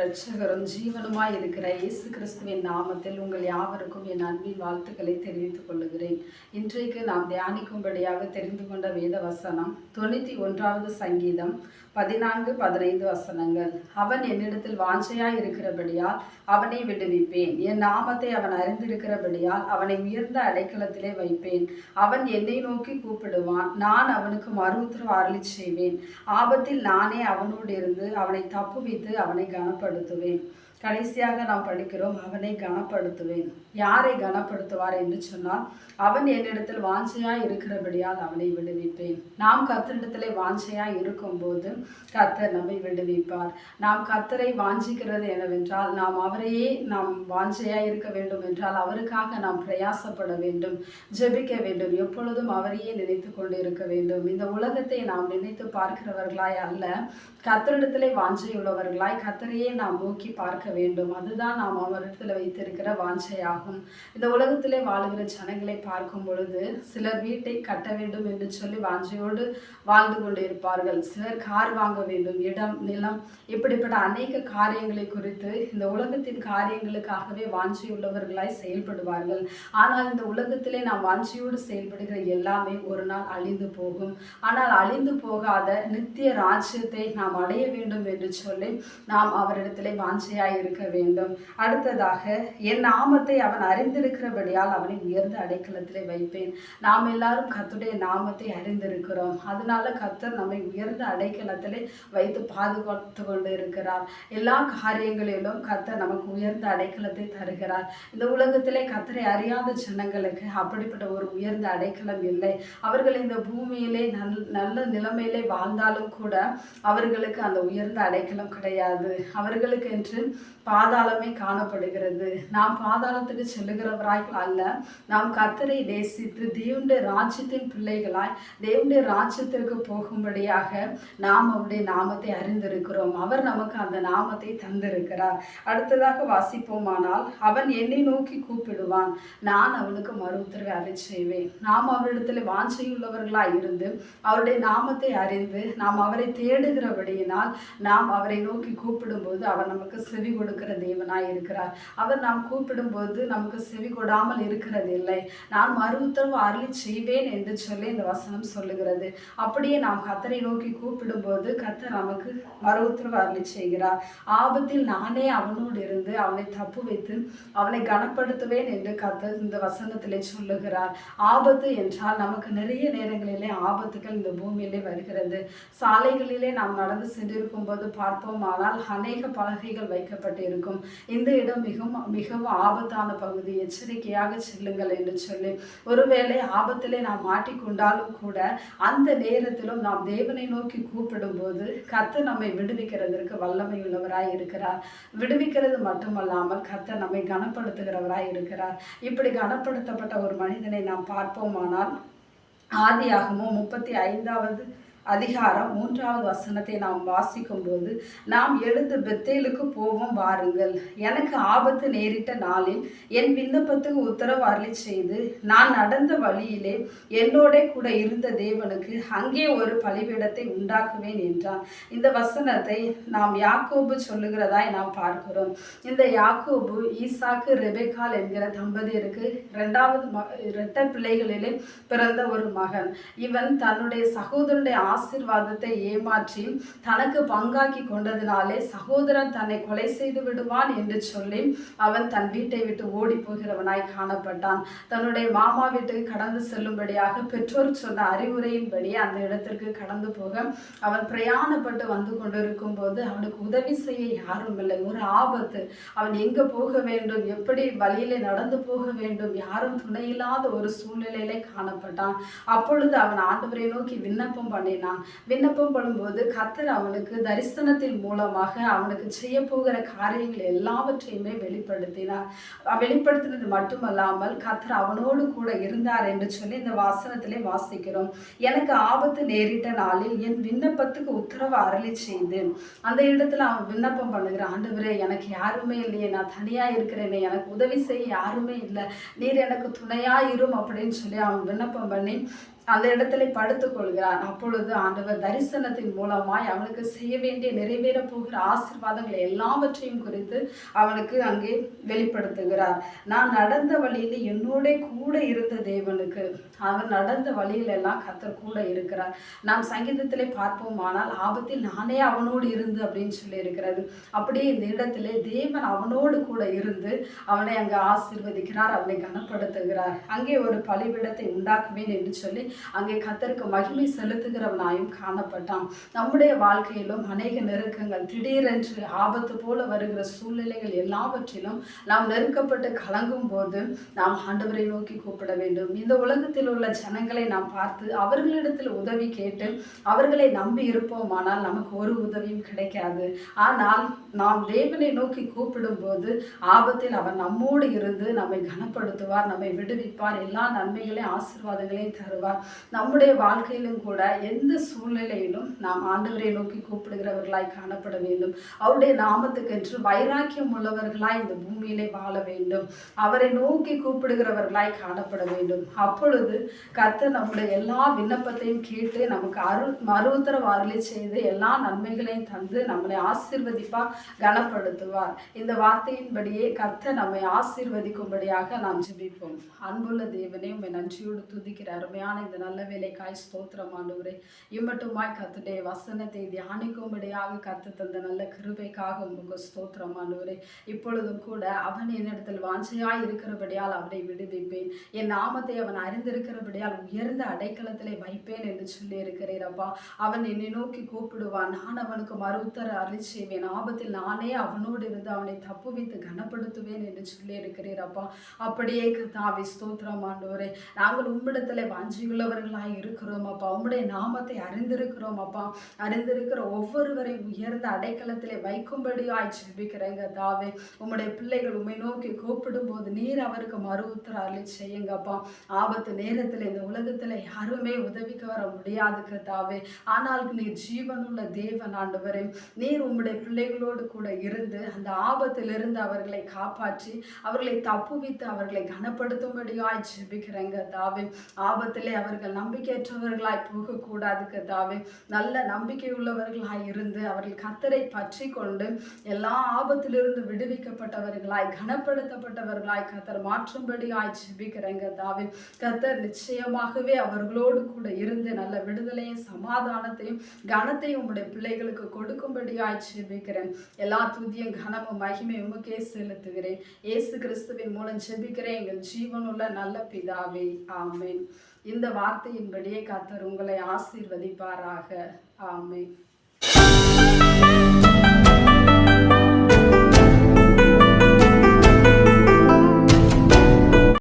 இரட்சகரும் ஜீவனுமாய் இருக்கிற இயேசு கிறிஸ்துவின் நாமத்தில் உங்கள் யாவருக்கும் என் அன்பின் வாழ்த்துக்களை தெரிவித்துக் கொள்ளுகிறேன். இன்றைக்கு நாம் தியானிக்கும்படியாக தெரிந்து கொண்ட வேத வசனம் 91வது சங்கீதம் 14-15 வசனங்கள். அவன் என்னிடத்தில் வாஞ்சையாய் இருக்கிறபடியால் அவனை விடுவிப்பேன். என் நாமத்தை அவன் அறிந்திருக்கிறபடியால் அவனை உயர்ந்த அடைக்கலத்திலே வைப்பேன். அவன் என்னை நோக்கி கூப்பிடுவான், நான் அவனுக்கு மறுஉத்தரவு அருளிச் செய்வேன். ஆபத்தில் நானே அவனோடு இருந்து அவனை தப்புவித்து அவனை கனப்படுத்துவேன். கடைசியாக நாம் படிக்கிறோம், அவனை கனப்படுத்துவேன். யாரை கனப்படுத்துவார் என்று சொன்னால், அவன் என்னிடத்தில் வாஞ்சையாய் இருக்கிறபடியால் அவனை விடுவிப்பேன். நாம் கர்த்தரிடத்திலே வாஞ்சையாய் இருக்கும்போது கர்த்தர் நம்மை விடுவிப்பார். நாம் கர்த்தரை வாஞ்சிக்கிறது என்னவென்றால், நாம் வாஞ்சையாய் இருக்க வேண்டும் என்றால் அவருக்காக நாம் பிரயாசப்பட வேண்டும், ஜெபிக்க வேண்டும், எப்பொழுதும் அவரையே நினைத்து கொண்டு இருக்க வேண்டும். இந்த உலகத்தை நாம் நினைத்து பார்க்கிறவர்களாய் அல்ல, கர்த்தரிடத்திலே வாஞ்சையுள்ளவர்களாய் கர்த்தரையே நாம் நோக்கி பார்க்க வேண்டும். அதுதான் நாம் அவரிடத்தில் வைத்திருக்கிற வாஞ்சையாகும். இந்த உலகத்திலே வாழுகிற ஜனங்களை பார்க்கும் பொழுது சிலர் வீட்டை கட்ட வேண்டும் என்று சொல்லி வாஞ்சையோடு வாழ்ந்து கொண்டு இருப்பார்கள். சிலர் கார் வாங்க வேண்டும், இடம், நிலம், இப்படிப்பட்ட அநேக காரியங்களை குறித்து இந்த உலகத்தின் காரியங்களுக்காகவே வாஞ்சையுள்ளவர்களாய் செயல்படுவார்கள். ஆனால் இந்த உலகத்திலே நாம் வாஞ்சையோடு செயல்படுகிற எல்லாமே ஒரு நாள் அழிந்து போகும். ஆனால் அழிந்து போகாத நித்திய ராஜ்யத்தை நாம் அடைய வேண்டும் என்று சொல்லி நாம் அவரிடத்திலே வாஞ்சையாய் இருக்க வேண்டும். அடுத்ததாக, என் நாமத்தை அவன் அறிந்திருக்கிறபடியால் அவனை உயர்ந்த அடைக்கலத்திலே வைப்பேன். நாம் எல்லாரும் கர்த்தருடைய நாமத்தை அறிந்திருக்கிறோம். அதனால கர்த்தர் நம்மை உயர்ந்த அடைக்கலத்திலே வைத்து பாதுகாத்து கொண்டு இருக்கிறார். எல்லா காரியங்களிலும் கர்த்தர் நமக்கு உயர்ந்த அடைக்கலத்தை தருகிறார். இந்த உலகத்திலே கர்த்தரை அறியாத ஜனங்களுக்கு அப்படிப்பட்ட ஒரு உயர்ந்த அடைக்கலம் இல்லை. அவர்கள் இந்த பூமியிலே நல்ல நிலைமையிலே வாழ்ந்தாலும் கூட அவர்களுக்கு அந்த உயர்ந்த அடைக்கலம் கிடையாது. அவர்களுக்கு என்று பாதாளமே காணப்படுகிறது. நாம் பாதாளத்துக்கு செல்லுகிறவராய் அல்ல, நாம் கர்த்தரை நேசித்து தேவனுடைய ராஜ்யத்தின் பிள்ளைகளாய் தேவனுடைய ராஜ்யத்திற்கு போகும்படியாக நாம் அவருடைய நாமத்தை அறிந்திருக்கிறோம். அவர் நமக்கு அந்த நாமத்தை தந்திருக்கிறார். அடுத்ததாக வாசிப்போமானால், அவன் என்னை நோக்கி கூப்பிடுவான், நான் அவனுக்கு மறுஉத்தரவை அருளிச் செய்வேன். நாம் அவரிடத்தில் வாஞ்சையுள்ளவர்களாய் இருந்து அவருடைய நாமத்தை அறிந்து நாம் அவரை தேடுகிறபடியினால் நாம் அவரை நோக்கி கூப்பிடும்போது அவர் நமக்கு செவி கொடுக்கிற தேவனாய் இருக்கிறார். அவர் நாம் கூப்பிடும்போது நமக்கு செவி கொடாமல் இருக்கிறது இல்லை. நான் மறுஉத்தரவு அருளிச் செய்வேன் என்று சொல்லி இந்த வசனம் சொல்லுகிறது. அப்படியே நாம் கர்த்தரை நோக்கி கூப்பிடும்போது கர்த்தர் நமக்கு மறுஉத்தரவு அருளிச் செய்கிறார். ஆபத்தில் நானே அவனோடு இருந்து அவனை தப்பு வைத்து அவனை கனப்படுத்துவேன் என்று கர்த்தர் இந்த வசனத்திலே சொல்லுகிறார். ஆபத்து என்றால் நமக்கு நிறைய நேரங்களிலே ஆபத்துகள் இந்த பூமியிலே வருகிறது. சாலைகளிலே நாம் நடந்து சென்றிருக்கும் போது பார்ப்போமானால் அநேக பலகைகள் வைக்கப்பட்டிருக்கும். இந்த இடம் மிகவும் ஆபத்தான பகுதி, எச்சரிக்கையாக செல்லுங்கள் என்று சொல்லி. ஒருவேளை ஆபத்திலே நாம் மாட்டிக்கொண்டாலும் கூட அந்த நேரத்திலும் நாம் தேவனை நோக்கி கூப்பிடும் போது கர்த்தர் நம்மை விடுவிக்கிறதற்கு வல்லமை உள்ளவராய் இருக்கிறார். விடுவிக்கிறது மட்டுமல்லாமல் கர்த்தர் நம்மை கனப்படுத்துகிறவராய் இருக்கிறார். இப்படி கனப்படுத்தப்பட்ட ஒரு மனிதனை நாம் பார்ப்போமானால், ஆதியாகமம் 35வது அதிகாரம் 3வது வசனத்தை நாம் வாசிக்கும் போது, நாம் எழுந்து பெத்தேலுக்கு போவோம் வாருங்கள். எனக்கு ஆபத்து நேரிட்ட நாளில் என் விண்ணப்பத்துக்கு உத்தரவு அருளிச் செய்து நான் நடந்த வழியிலே என்னோட கூட இருந்த தேவனுக்கு அங்கே ஒரு பலிபீடத்தை உண்டாக்குவேன் என்றான். இந்த வசனத்தை நாம் யாக்கோபு சொல்லுகிறதாய் நாம் பார்க்கிறோம். இந்த யாக்கோபு ஈசாக்கு ரெபெக்காள் என்கிற தம்பதியருக்கு இரட்டை பிள்ளைகளிலே பிறந்த ஒரு மகன். இவன் தன்னுடைய சகோதரனுடைய ஆசீர்வாதத்தை ஏமாற்றி தனக்கு பங்காக்கி கொண்டதினாலே சகோதரன் தன்னை கொலை செய்து விடுவான் என்று சொல்லி அவன் தன் வீட்டை விட்டு ஓடி போகிறவனாய் காணப்பட்டான். தன்னுடைய மாமா வீட்டுக்கு கடந்து செல்லும்படியாக பெற்றோர் சொன்ன அறிவுரையின்படி அந்த இடத்திற்கு கடந்து போக அவன் பிரயாணப்பட்டு வந்து கொண்டிருக்கும் போது அவனுக்கு உதவி செய்ய யாரும் இல்லை. ஒரு ஆபத்து. அவன் எங்க போக வேண்டும், எப்படி வழியிலே நடந்து போக வேண்டும், யாரும் துணையில்லாத ஒரு சூழ்நிலையிலே காணப்பட்டான். அப்பொழுது அவன் ஆண்டவரை நோக்கி விண்ணப்பம் பண்ணினான். விண்ணப்பம் பண்ணும்போது கர்த்தர் அவனுக்கு தரிசனத்தின் மூலமாக அவனுக்கு செய்ய போகிற காரியங்கள் எல்லாவற்றையுமே வெளிப்படுத்தினது மட்டுமல்லாமல் கர்த்தர் அவனோடு கூட இருந்தார் என்று சொல்லி இந்த வாசனத்திலே வாசிக்கிறோம். எனக்கு ஆபத்து நேரிட்ட நாளில் என் விண்ணப்பத்துக்கு உத்தரவு அருளிச் செய்து அந்த இடத்துல அவன் விண்ணப்பம் பண்ணுகிறான். ஆண்டவரே, எனக்கு யாருமே இல்லையே, நான் தனியா இருக்கிறேனே, எனக்கு உதவி செய்ய யாருமே இல்லை, நீர் எனக்கு துணையா இரும் அப்படின்னு சொல்லி அவன் விண்ணப்பம் பண்ணி அந்த இடத்துல படுத்துக் கொள்கிறான். அப்பொழுது ஆண்டவர் தரிசனத்தின் மூலமாய் அவனுக்கு செய்ய வேண்டிய நிறைவேற போகிற ஆசீர்வாதங்களை எல்லாவற்றையும் குறித்து அவனுக்கு அங்கே வெளிப்படுத்துகிறார். நான் நடந்த வழியில் என்னோட கூட இருந்த தேவனுக்கு, அவன் நடந்த வழியிலெல்லாம் கர்த்தர் கூட இருக்கிறார். நாம் சங்கீதத்திலே பார்ப்போமானால் ஆபத்தில் நானே அவனோடு இருந்து அப்படின்னு சொல்லி இருக்கிறது. அப்படியே இந்த இடத்திலே தேவன் அவனோடு கூட இருந்து அவனை அங்கே ஆசீர்வதிக்கிறார், அவனை கனப்படுத்துகிறார். அங்கே ஒரு பலிபீடத்தை உண்டாக்குவேன் என்று சொல்லி அங்கே கர்த்தருக்கு மகிமை செலுத்துகிறவனாயும் காணப்பட்டான். நம்முடைய வாழ்க்கையிலும் அநேக நெருக்கங்கள், திடீரென்று ஆபத்து போல வருகிற சூழ்நிலைகள் எல்லாவற்றிலும் நாம் நெருக்கப்பட்டு கலங்கும் போது நாம் ஆண்டவரை நோக்கி கூப்பிட வேண்டும். இந்த உலகத்தில் உள்ள ஜனங்களை நாம் பார்த்து அவர்களிடத்தில் உதவி கேட்டு அவர்களை நம்பி இருப்போமானால் நமக்கு ஒரு உதவியும் கிடைக்காது. ஆனால் நாம் தேவனை நோக்கி கூப்பிடும் போது ஆபத்தில் அவர் நம்மோடு இருந்து நம்மை கனப்படுத்துவார், நம்மை விடுவிப்பார், எல்லா நன்மைகளையும் ஆசீர்வாதங்களையும் தருவார். நம்முடைய வாழ்க்கையிலும் கூட எந்த சூழ்நிலையிலும் நாம் ஆண்டவரை நோக்கி கூப்பிடுகிறவர்களாய் காணப்பட வேண்டும். அவருடைய நாமத்துக்கென்று வைராக்கியம் உள்ளவர்களாய் இந்த பூமியிலே வாழ வேண்டும். அவரை நோக்கி கூப்பிடுகிறவர்களாய் காணப்பட வேண்டும். அப்பொழுது கர்த்தர் நம்முடைய எல்லா விண்ணப்பத்தையும் கேட்டு நமக்கு மறு உத்தரவு அருளி செய்து எல்லா நன்மைகளையும் தந்து நம்மளை ஆசீர்வதிப்பார், கனப்படுத்துவார். இந்த வார்த்தையின்படியே கர்த்தர் நம்மை ஆசீர்வதிக்கும்படியாக நாம் ஜெபிப்போம். அன்புள்ள தேவனே, உம்மை நன்றியோடு துதிக்கிற அருமையான இந்த நல்ல வேலைக்காய் ஸ்தோத்திரம் ஆண்டவரே. இம்மட்டுமாய் கர்த்தருடைய வசனத்தை தியானிக்கும்படியாக கர்த்தர் தந்த நல்ல கிருபைக்காக உங்களுக்கு ஸ்தோத்திரம் ஆண்டவரே. இப்பொழுதும் கூட அவன் என்னிடத்தில் வாஞ்சையாய் இருக்கிறபடியால் அவனை விடுவிப்பேன், என் நாமத்தை அவன் அறிந்திருக்கிறபடியால் உயர்ந்த அடைக்கலத்திலே வைப்பேன் என்று சொல்லி இருக்கிறீரப்பா. அவன் என்னை நோக்கி கூப்பிடுவான், நான் அவனுக்கு மறு உத்தர அருளி செய்வேன், ஆபத்தில் நானே அவனோடு இருந்து அவனை தப்புவித்து கனப்படுத்துவேன் என்று சொல்லி இருக்கிறீரப்பா. அப்படியே கர்த்தாவே ஸ்தோத்திரம் ஆண்டவரே. நாங்கள் உம்மிடத்தில் வாஞ்சியுள்ளவர்களாய் இருக்கிறோம் அப்பா. உம்முடைய நாமத்தை அறிந்திருக்கிறோம் அப்பா. அறிந்திருக்கிற ஒவ்வொருவரையும் உயர்ந்த அடைக்கலத்திலே வைக்கும்படியாய் ஜெபிக்கிறேங்க தாவே. உம்முடைய பிள்ளைகள் உம்மை நோக்கி கூப்பிடும் போது நீர் அவருக்கு மறு உத்தர அருளி செய்யுங்கப்பா. ஆபத்து நேரத்தில் இந்த உலகத்தில் யாருமே உதவிக்கு வர முடியாது கர்த்தாவே. ஆனால் நீர் ஜீவனுள்ள தேவன் ஆண்டவரே. நீர் உம்முடைய பிள்ளைகளோடு கூட இருந்து அந்த ஆபத்திலிருந்து அவர்களை காப்பாற்றி அவர்களை தப்புவித்து அவர்களை கனப்படுத்தும்படியாய் ஜெபிக்கிறேங்க தாவே. ஆபத்திலே அவர்கள் நம்பிக்கையற்றவர்களாய் போகக்கூடாது கர்த்தாவே. நல்ல நம்பிக்கை உள்ளவர்களாய் இருந்து அவர்கள் கர்த்தரை பற்றி கொண்டு எல்லா ஆபத்திலிருந்து விடுவிக்கப்பட்டவர்களாய் கனப்படுத்தப்பட்டவர்களாய் கர்த்தர் மாற்றும்படியாய் ஜெபிக்கிறேங்க தாவே. கர்த்தர் நிச்சயமாகவே அவர்களோடு கூட இருந்து நல்ல விடுதலையும் சமாதானத்தையும் கனத்தையும் உம்முடைய பிள்ளைகளுக்கு கொடுக்கும்படியாய் ஜெபிக்கிறேன். எல்லா துதியும் கனமும் மகிமை உமக்கே செலுத்துகிறேன். இயேசு கிறிஸ்துவின் மூலம் ஜெபிக்கிறேன் எங்கள் ஜீவனுள்ள நல்ல பிதாவே, ஆமென். இந்த வார்த்தையின்படியே கர்த்தர் உங்களை ஆசீர்வதிப்பாராக. ஆமென்.